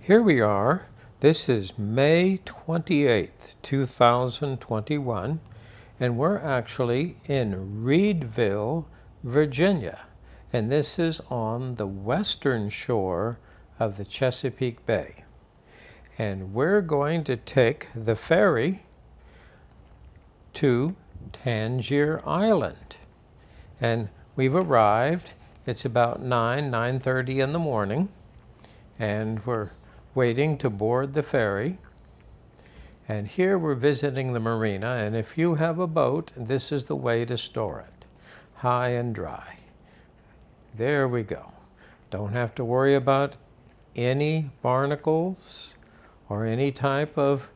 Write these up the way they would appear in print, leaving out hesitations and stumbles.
Here we are. This is May 28th, 2021, and we're actually in Reedville, Virginia. And this is on the western shore of the Chesapeake Bay. And we're going to take the ferry to Tangier Island. And we've arrived. It's about 9:30 in the morning, and we're waiting to board the ferry. And here we're visiting the marina, and if you have a boat, this is the way to store it, high and dry. There we go. Don't have to worry about any barnacles or any type of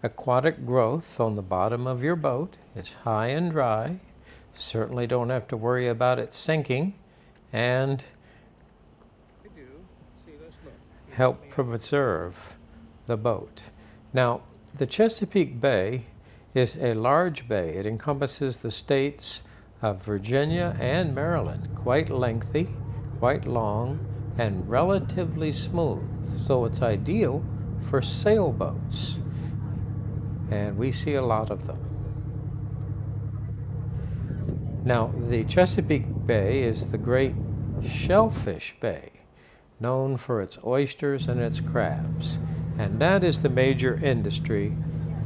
aquatic growth on the bottom of your boat. It's high and dry. Certainly don't have to worry about it sinking, and help preserve the boat. Now, the Chesapeake Bay is a large bay. It encompasses the states of Virginia and Maryland, quite lengthy, quite long, and relatively smooth. So it's ideal for sailboats, and we see a lot of them. Now, the Chesapeake Bay is the great shellfish bay, known for its oysters and its crabs. And that is the major industry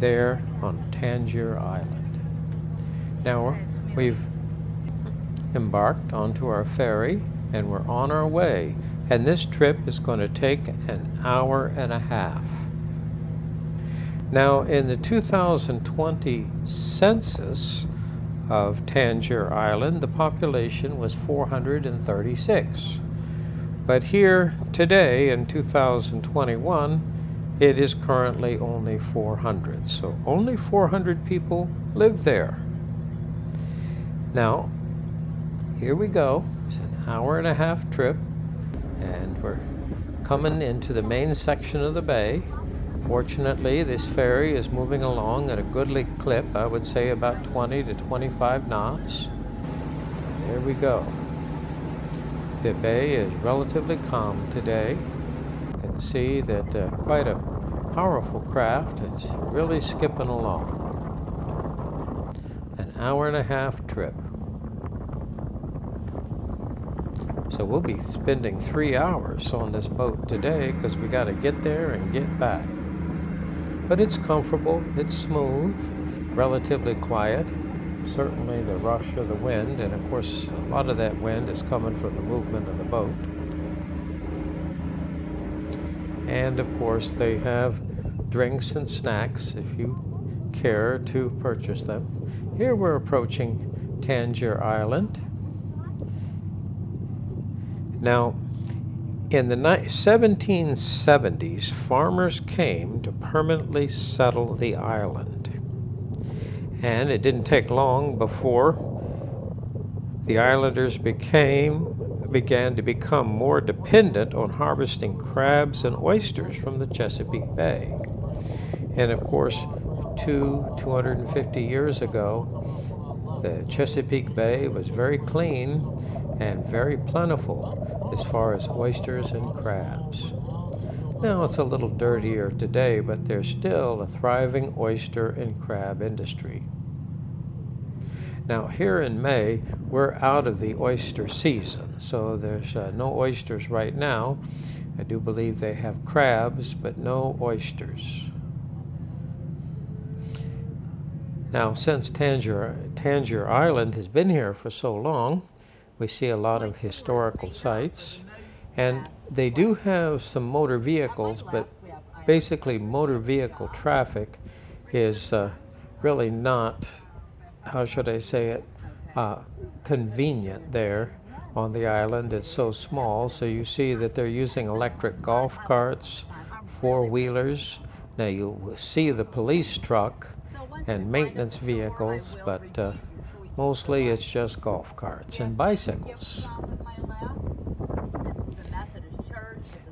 there on Tangier Island. Now, we've embarked onto our ferry, and we're on our way. And this trip is going to take an hour and a half. Now, in the 2020 census of Tangier Island, the population was 436. But here today in 2021, it is currently only 400. So only 400 people live there. Now, here we go. It's an hour and a half trip, and we're coming into the main section of the bay. Fortunately, this ferry is moving along at a goodly clip, I would say about 20 to 25 knots. There we go. The bay is relatively calm today. You can see that quite a powerful craft. It's really skipping along. An hour and a half trip. So we'll be spending 3 hours on this boat today because we got to get there and get back. But it's comfortable, it's smooth, relatively quiet. Certainly the rush of the wind, and of course a lot of that wind is coming from the movement of the boat. And of course they have drinks and snacks if you care to purchase them. Here we're approaching Tangier Island. Now, in the 1770s, farmers came to permanently settle the island. And it didn't take long before the islanders began to become more dependent on harvesting crabs and oysters from the Chesapeake Bay. And of course, 250 years ago, the Chesapeake Bay was very clean and very plentiful as far as oysters and crabs. Now it's a little dirtier today, but there's still a thriving oyster and crab industry. Now here in May, we're out of the oyster season, so there's no oysters right now. I do believe they have crabs, but no oysters. Now, since Tangier Island has been here for so long, we see a lot of historical sites. And they do have some motor vehicles, but basically motor vehicle traffic is really not, how should I say it, convenient there on the island. It's so small, so you see that they're using electric golf carts, four-wheelers. Now you'll see the police truck and maintenance vehicles, but mostly it's just golf carts and bicycles.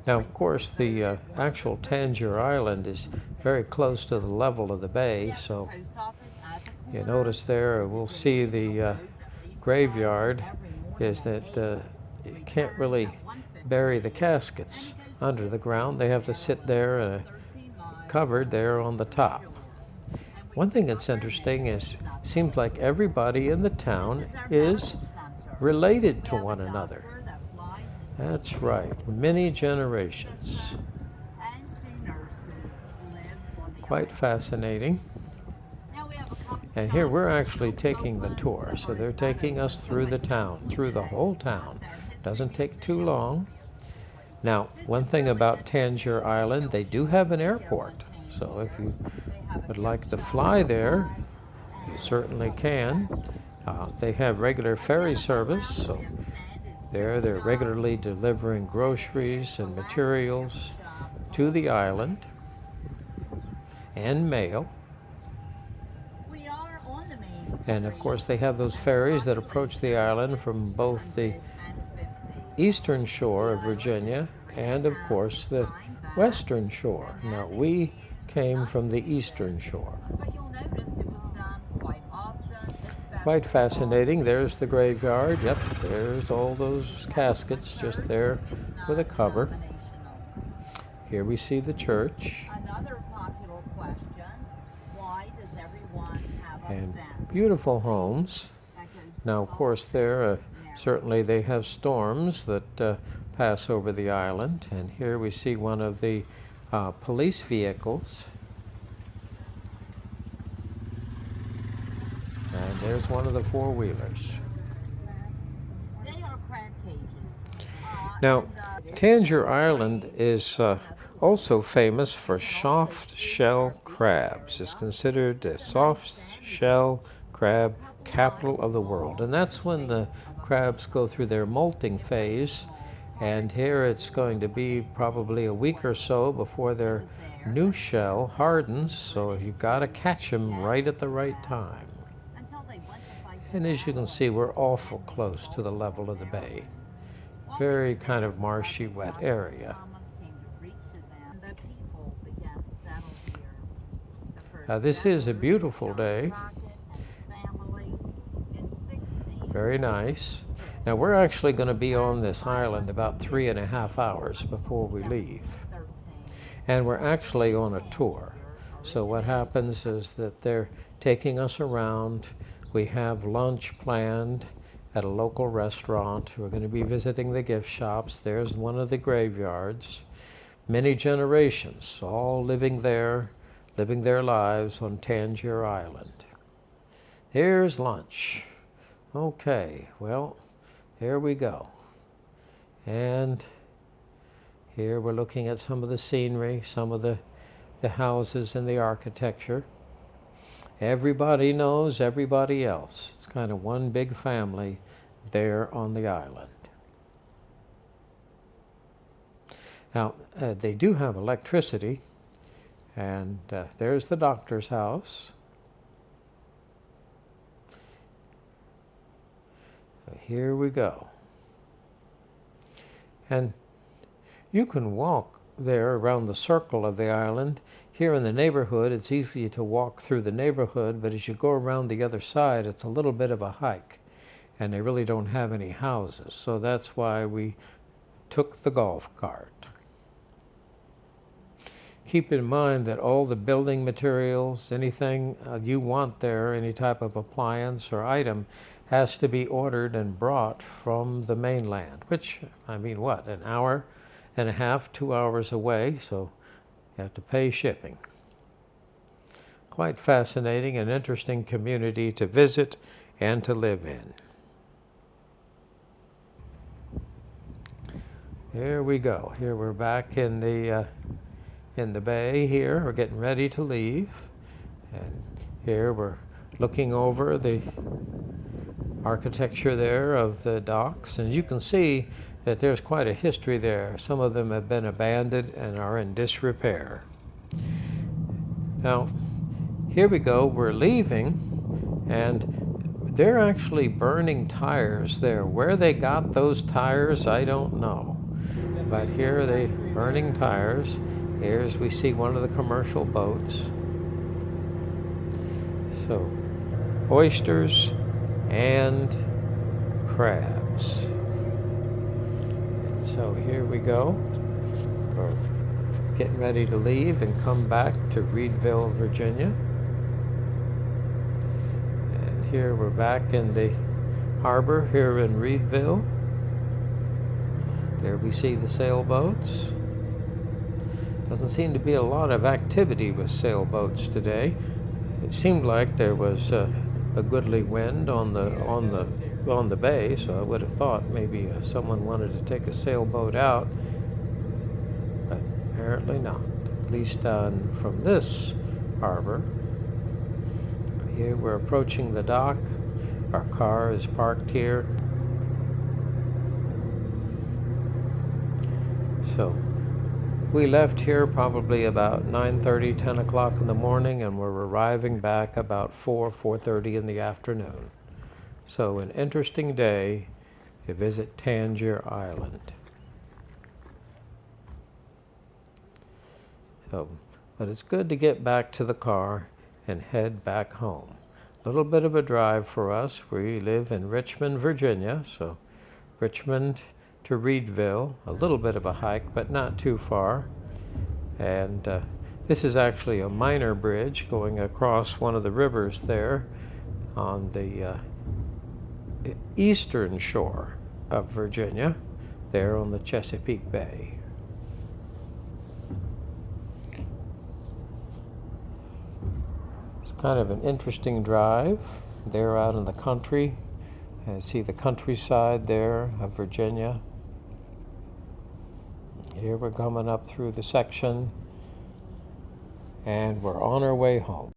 Now, of course, the actual Tangier Island is very close to the level of the bay, so you notice there, we'll see the graveyard is that you can't really bury the caskets under the ground. They have to sit there covered there on the top. One thing that's interesting is seems like everybody in the town is related to one another. That's right, many generations. Quite fascinating. And here we're actually taking the tour. So they're taking us through the town, through the whole town. Doesn't take too long. Now, one thing about Tangier Island, they do have an airport. So if you would like to fly there, you certainly can. They have regular ferry service, so they're regularly delivering groceries and materials to the island and mail. And of course, they have those ferries that approach the island from both the eastern shore of Virginia and, of course, the western shore. Now, we came from the eastern shore. Quite fascinating. There's the graveyard. Yep, there's all those caskets just there with a cover. Here we see the church. And beautiful homes. Now, of course, certainly they have storms that pass over the island. And here we see one of the police vehicles. And there's one of the four-wheelers. Now, Tangier Island is also famous for soft-shell crabs. It's considered the soft-shell crab capital of the world. And that's when the crabs go through their molting phase. And here it's going to be probably a week or so before their new shell hardens. So you've got to catch them right at the right time. And as you can see, we're awful close to the level of the bay. Very kind of marshy, wet area. This is a beautiful day. Very nice. Now we're actually going to be on this island about 3.5 hours before we leave. And we're actually on a tour. So what happens is that they're taking us around. We have lunch planned at a local restaurant. We're going to be visiting the gift shops. There's one of the graveyards. Many generations, all living there, living their lives on Tangier Island. Here's lunch. Okay, well, here we go. And here we're looking at some of the scenery, some of the houses and the architecture. Everybody knows everybody else. It's kind of one big family there on the island. Now, they do have electricity, and there's the doctor's house. So here we go. And you can walk there around the circle of the island. Here in the neighborhood, it's easy to walk through the neighborhood, but as you go around the other side, it's a little bit of a hike, and they really don't have any houses. So that's why we took the golf cart. Keep in mind that all the building materials, anything you want there, any type of appliance or item, has to be ordered and brought from the mainland, which, I mean, what, an hour and a half, 2 hours away, so you have to pay shipping. Quite fascinating and interesting community to visit and to live in. Here we go. Here we're back in the bay here. We're getting ready to leave. And here we're looking over the architecture there of the docks. And you can see that there's quite a history there. Some of them have been abandoned and are in disrepair. Now, here we go. We're leaving, and they're actually burning tires there. Where they got those tires, I don't know. But here they burning tires. Here's we see one of the commercial boats. So, oysters and crabs. So here we go. We're getting ready to leave and come back to Reedville, Virginia. And here we're back in the harbor here in Reedville. There we see the sailboats. Doesn't seem to be a lot of activity with sailboats today. It seemed like there was a goodly wind on the bay, so I would have thought maybe someone wanted to take a sailboat out, but apparently not. At least from this harbor. Here we're approaching the dock. Our car is parked here. So we left here probably about 9:30, 10 o'clock in the morning, and we're arriving back about 4:30 in the afternoon. So an interesting day to visit Tangier Island. But it's good to get back to the car and head back home. A little bit of a drive for us. We live in Richmond, Virginia, so Richmond to Reedville, a little bit of a hike, but not too far. And this is actually a minor bridge going across one of the rivers there on the eastern shore of Virginia, there on the Chesapeake Bay. It's kind of an interesting drive. There out in the country, and see the countryside there of Virginia. Here we're coming up through the section, and we're on our way home.